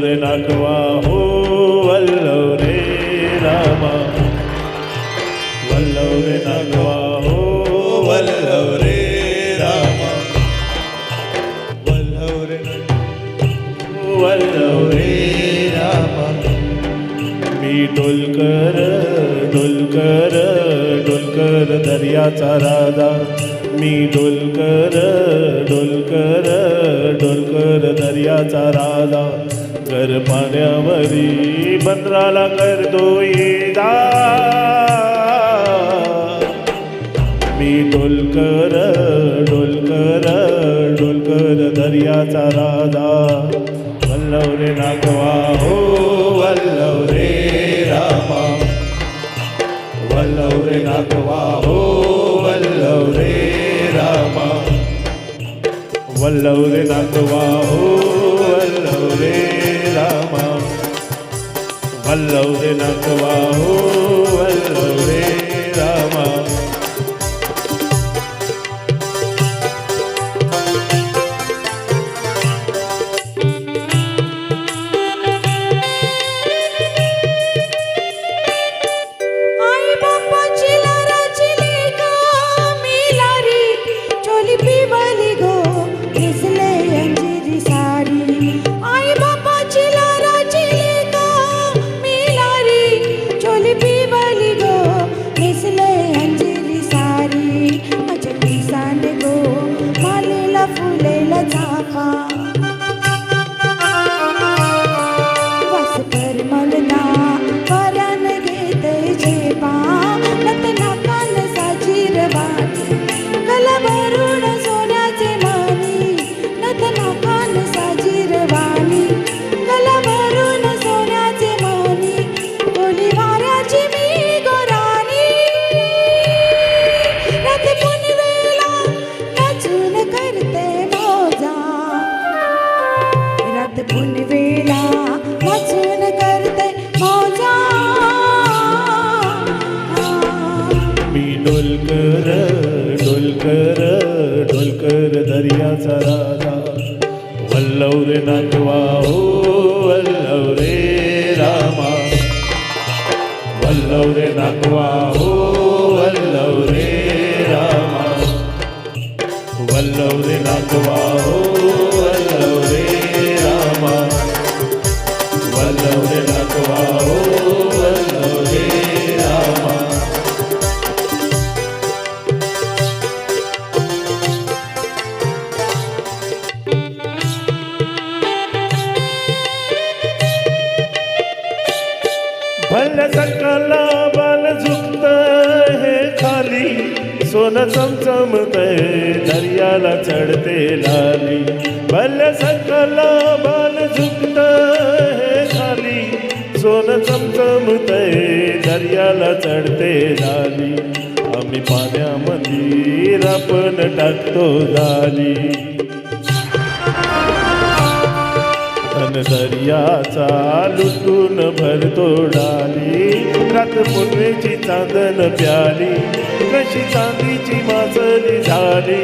रे नागवा हो वल्लव रे रामा वल्लव रे नागवा हो वल्लव रे रामा वल्लव रे वल्लव रे रामा मी डोलकर डोलकर डोलकर दर्याचा राजा मी डोलकर डोलकर डोलकर दर्याचा राजा कर पाण्यावरी बंदराला करतो येदा मी डोलकर डोलकर डोलकर दर्याचा राजा वल्लव रे नागवा हो वल्लव रे रामा वल्लव रे नागवा हो वल्लव रे रामा वल्लव रे नागवा हो वल्लव रे रामा वल्लव रे नागवा हो वल्लव रे रामा पुनवेला वाचून करते मौजा मी डोलकर डोलकर डोलकर दर्याचा राजा वल्लव रे नागवा हो वल्लव रे रामा वल्लव रे नागवा हो वल्लव रे रामा वल्लव रे नागवा हो वल्लव रे रामा वल्लव रे नागवा हो वल्लव रे रामा भल सकला बल झुकत है खाली सोनं चमचमतय दर्याला चढते लाली भल सकला बल झुकत है खाली सोनं चमचमतय दर्याला चढते लाली आम्ही पाण्यामध्ये रापण टाकतो झाली दर्याचा लुटून भरतो डाली रात पुनवेची चांदन प्याली कशी चांदीची मासली झाली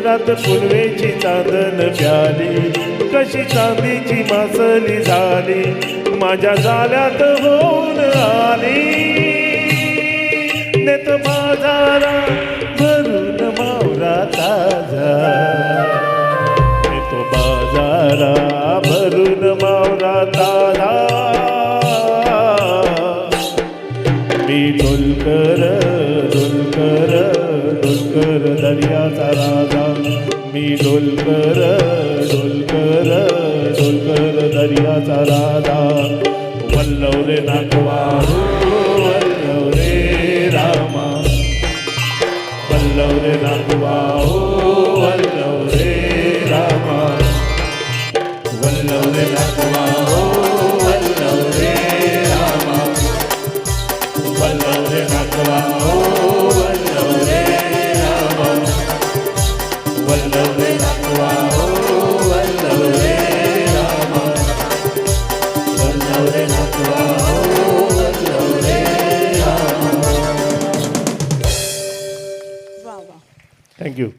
रात पुनवेची चांदन प्याली कशी चांदीची मासली झाली माझ्या जाल्यात होऊन आली नेत बाजारा भरून मावरा ताजा नेतो बाजारा भरून मावरा ताजा मी डोलकर डोलकर डोलकर दर्याचा राजा मी डोलकर डोलकर डोलकर दर्याचा राजा वल्लव रे नागवा हो वल्लव रे रामा वल्लव रे नागवा हो वल्लव रे रामा वल्लव रे नागवा हो वल्लव रे रामा वल्लव रे नागवा हो वल्लव रे रामा वल्लव रे नागवा हो वल्लव रे रामा वल्लव रे नागवा हो वल्लव रे रामा वा वा थँक्यू